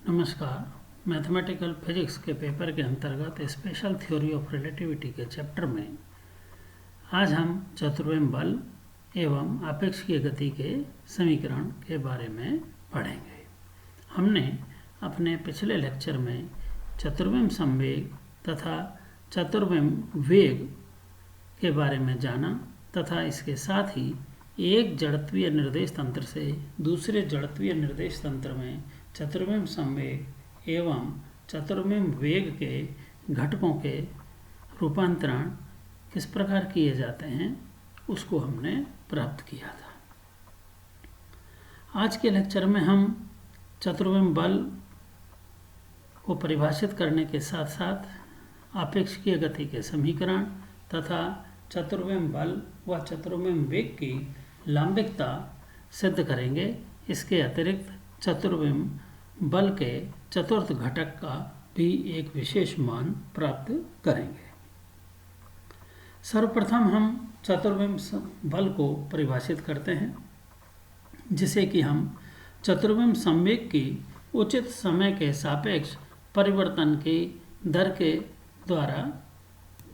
नमस्कार। Mathematical physics के paper के अंतर्गत स्पेशल थ्योरी ऑफ रिलेटिविटी के चैप्टर में आज हम चतुर्विम बल एवं आपेक्षिकीय गति के समीकरण के बारे में पढ़ेंगे। हमने अपने पिछले लेक्चर में चतुर्विम संवेग तथा चतुर्विम वेग के बारे में जाना तथा इसके साथ ही एक जड़त्वीय निर्देश तंत्र से दूसरे जड़त्वीय निर्देश तंत्र में चतुर्विम संवेग एवं चतुर्विम वेग के घटकों के रूपांतरण किस प्रकार किए जाते हैं उसको हमने प्राप्त किया था। आज के लेक्चर में हम चतुर्विम बल को परिभाषित करने के साथ साथ आपेक्षिकीय गति के समीकरण तथा चतुर्विम बल व चतुर्विम वेग की लंबिकता सिद्ध करेंगे। इसके अतिरिक्त चतुर्विम बल के चतुर्थ घटक का भी एक विशेष मान प्राप्त करेंगे। सर्वप्रथम हम चतुर्विम बल को परिभाषित करते हैं, जिसे कि हम चतुर्विम संवेग की उचित समय के सापेक्ष परिवर्तन की दर के द्वारा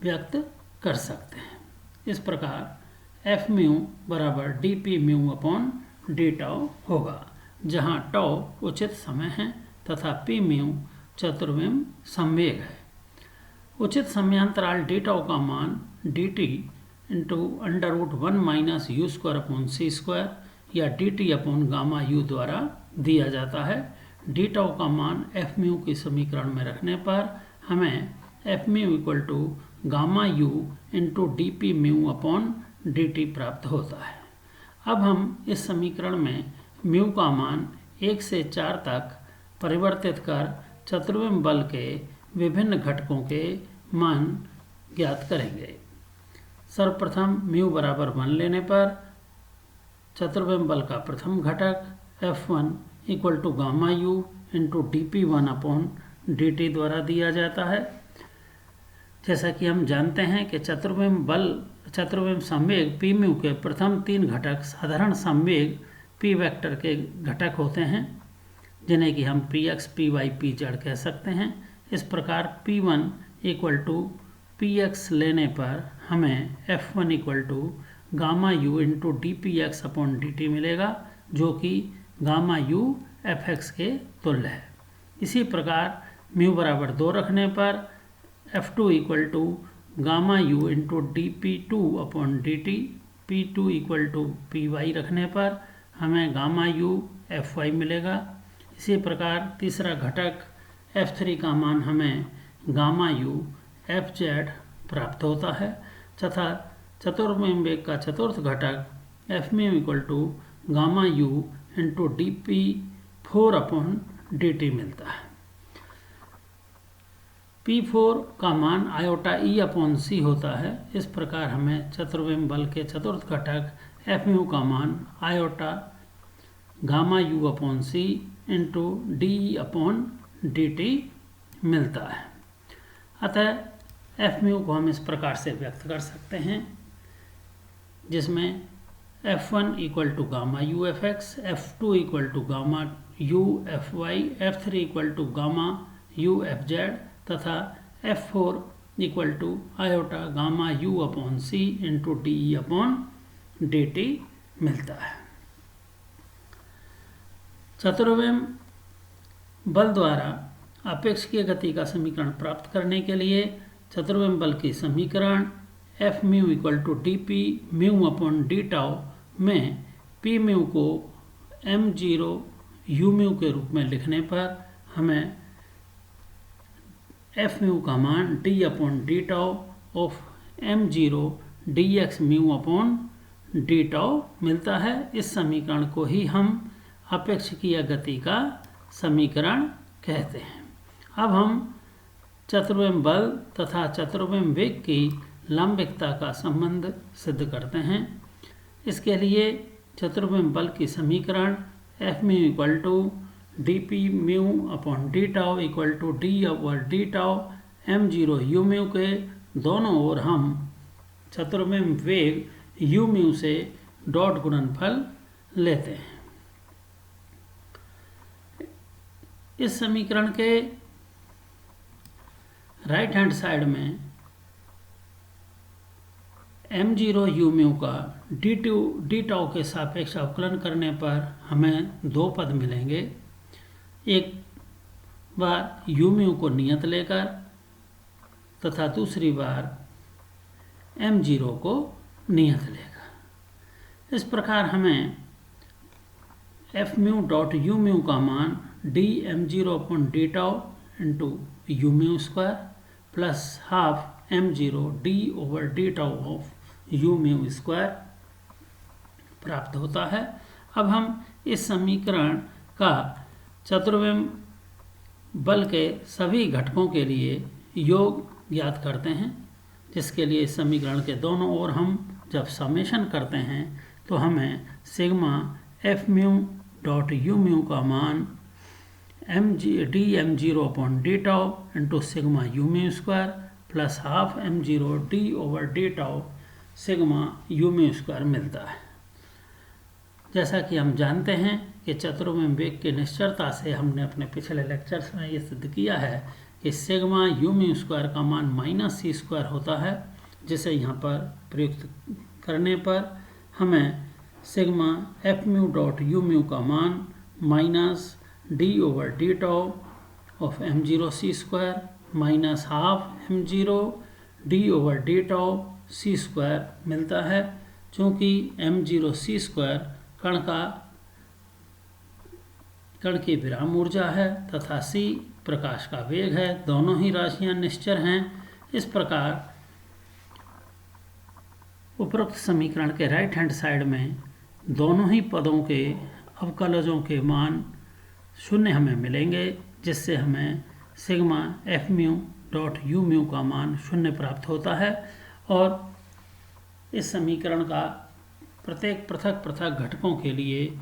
व्यक्त कर सकते हैं। इस प्रकार एफ म्यू बराबर D P mu upon D tau होगा, जहाँ टाउ उचित समय है तथा पी म्यू चतुर्विम संवेग है। उचित समयांतराल डी टाउ का मान d t into under root 1 minus u square upon c square या d t upon gamma u द्वारा दिया जाता है। डी टाउ का मान एफ म्यू की समीकरण में रखने पर हमें F mu equal to gamma U into D P mu upon D T प्राप्त होता है। अब हम इस समीकरण में म्यू का मान 1 से 4 तक परिवर्तित कर चतुर्विम बल के विभिन्न घटकों के मान ज्ञात करेंगे। सर्वप्रथम म्यू बराबर 1 लेने पर चतुर्विम बल का प्रथम घटक F1 equal to gamma U into D P 1 upon D T द्वारा दिया जाता है। जैसा कि हम जानते हैं कि चतुर्विम संवेग पी म्यू के प्रथम 3 घटक साधारण संवेग पी वेक्टर के घटक होते हैं, जिन्हें कि हम P X P Y P Z कह सकते हैं। इस प्रकार P1 equal to P x लेने पर हमें F1 equal to gamma U into D P X upon D T मिलेगा, जो कि गामा यू एफ एक्स के तुल्य है। इसी प्रकार म्यू बराबर 2 रखने पर F2 equal to gamma U into D P two upon D T, P2 equal to P Y रखने पर हमें गामा यू एफ वाई मिलेगा। इसी प्रकार तीसरा घटक F3 का मान हमें गामा यू एफ जेड प्राप्त होता है तथा चतुर्विम वेग का चतुर्थ घटक F mu equal to gamma U into D P 4 upon D T मिलता है। P4 का मान आयोटा ई अपॉन सी होता है। इस प्रकार हमें चतुर्विम बल के चतुर्थ घटक एफ म्यू का मान iota gamma U upon C into D upon D T मिलता है। अतः एफ म्यू को हम इस प्रकार से व्यक्त कर सकते हैं, जिसमें F1 equal to gamma U F X, F2 equal to gamma U F Y, F3 equal to gamma U F Z तथा F4 equal to iota gamma U upon C into D upon D T मिलता है। चतुर्विम बल द्वारा आपेक्षिकीय गति का समीकरण प्राप्त करने के लिए चतुर्विम बल की समीकरण F mu equal to D P mu upon D tau में पी म्यू को m0 यू म्यू के रूप में लिखने पर हमें एफ म्यू का मान D upon D tau of m0 D x mu upon D tau मिलता है। इस समीकरण को ही हम आपेक्षिकीय गति का समीकरण कहते हैं। अब हम चतुर्विम बल तथा चतुर्विम वेग की लंबिकता का संबंध सिद्ध करते हैं। इसके लिए चतुर्विम बल की समीकरण F mu equal to D P mu upon D tau equal to D over D tau m0 U mu के दोनों ओर हम चतुर्विम वेग यू म्यू से डॉट गुणनफल लेते हैं। इस समीकरण के राइट हैंड साइड में m0 u म्यू का डी टाउ के सापेक्ष अवकलन करने पर हमें दो पद मिलेंगे। एक बार u म्यू को नियत लेकर तथा दूसरी बार m0 को नियत लेकर। इस प्रकार हमें f mu dot u mu का मान D m0 upon D tau into you mu square plus half m0 D over D tau of you mu square प्राप्त होता है। अब हम इस समीकरण का चतुर्विम बल के सभी घटकों के लिए योग ज्ञात करते हैं, जिसके लिए इस समीकरण के दोनों ओर हम जब समेशन करते हैं तो हमें sigma F mu dot U mu का मान D m0 upon D tau into sigma you mu square plus half m0 D over D tau sigma you mu square मिलता है। जैसा कि हम जानते हैं कि चतुर्विम वेग की निश्चरता से हमने अपने पिछले लेक्चर्स में ये सिद्ध किया है कि सिग्मा यू म्यू स्क्वायर का मान माइनस सी स्क्वायर होता है, जिसे यहाँ पर प्रयुक्त करने पर हमें sigma F mu dot U mu का मान minus D over D tau of m0 C square minus half m0 D over D tau C square मिलता है। चूँकि m0 सी स्क्वायर कण की विराम ऊर्जा है तथा c प्रकाश का वेग है, दोनों ही राशियां निश्चर हैं। इस प्रकार उपरोक्त समीकरण के राइट हैंड साइड में दोनों ही पदों के अवकलजों के मान शून्य हमें मिलेंगे, जिससे हमें sigma F mu dot U mu का मान शून्य प्राप्त होता है। और इस समीकरण का प्रत्येक पृथक पृथक घटकों के लिए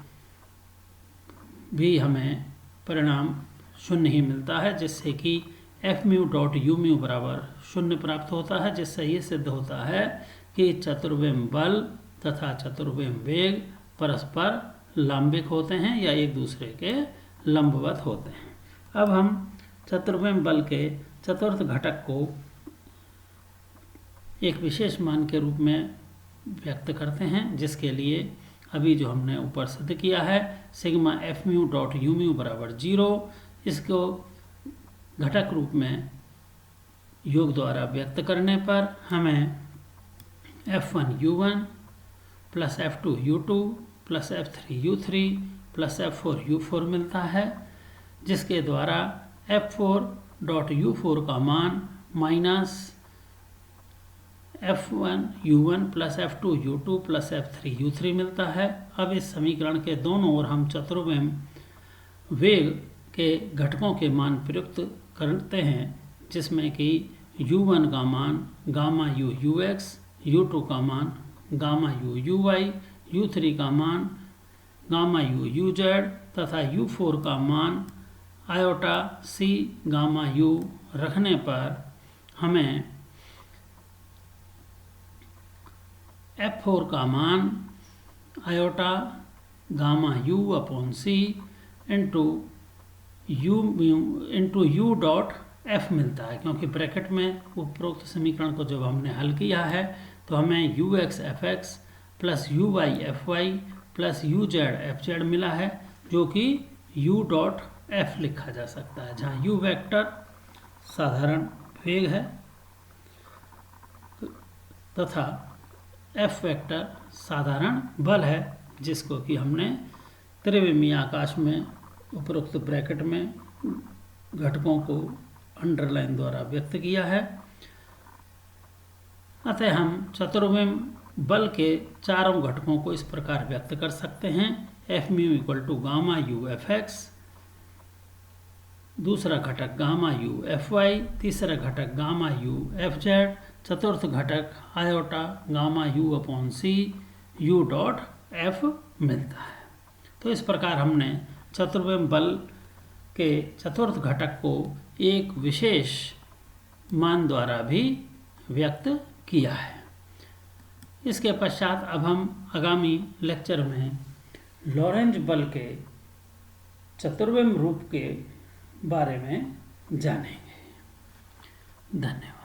भी हमें परिणाम शून्य ही मिलता है, जिससे कि F mu dot U mu बराबर शून्य प्राप्त होता है, जिससे ये सिद्ध होता है कि चतुर्विम बल तथा चतुर्विम वेग परस्पर लंबिक होते हैं या एक दूसरे के लंबवत होते हैं। अब हम चतुर्विम बल के चतुर्थ घटक को एक विशेष मान के रूप में व्यक्त करते हैं, जिसके लिए अभी जो हमने ऊपर सिद्ध किया है sigma F mu dot U mu बराबर 0, इसको घटक रूप में योग द्वारा व्यक्त करने पर हमें f1 u1 plus f2 u2 plus f3 u3 plus f4 u4 मिलता है, जिसके द्वारा f4 डॉट u4 का मान minus f1 u1 plus f2 u2 plus f3 u3 मिलता है। अब इस समीकरण के दोनों ओर हम चतुर्विम वेग के घटकों के मान प्रयुक्त करते हैं, जिसमें कि u1 का मान गामा u ux, u2 का मान गामा u uy, u3 का मान गामा u uz तथा u4 का मान आयोटा c गामा u रखने पर हमें f4 का मान iota gamma u upon c into U dot f मिलता है, क्योंकि ब्रैकेट में उपरोक्त समीकरण को जब हमने हल किया है तो हमें ux fx plus uy fy plus uz fz मिला है, जो कि u डॉट f लिखा जा सकता है, जहाँ u वेक्टर साधारण वेग है तथा f वेक्टर साधारण बल है, जिसको कि हमने त्रिविमीय आकाश में उपरोक्त ब्रैकेट में घटकों को अंडरलाइन द्वारा व्यक्त किया है। अतः हम चतुर्विम बल के चारों घटकों को इस प्रकार व्यक्त कर सकते हैं। F mu equal to gamma U F X, दूसरा घटक गामा यू एफ वाई, तीसरा घटक गामा यू एफ जेड, चतुर्थ घटक iota gamma U upon C U dot F मिलता है। तो इस प्रकार हमने चतुर्विम बल के चतुर्थ घटक को एक विशेष मान द्वारा भी व्यक्त किया है। इसके पश्चात अब हम आगामी लेक्चर में लॉरेंज बल के चतुर्विम रूप के बारे में जानेंगे। धन्यवाद।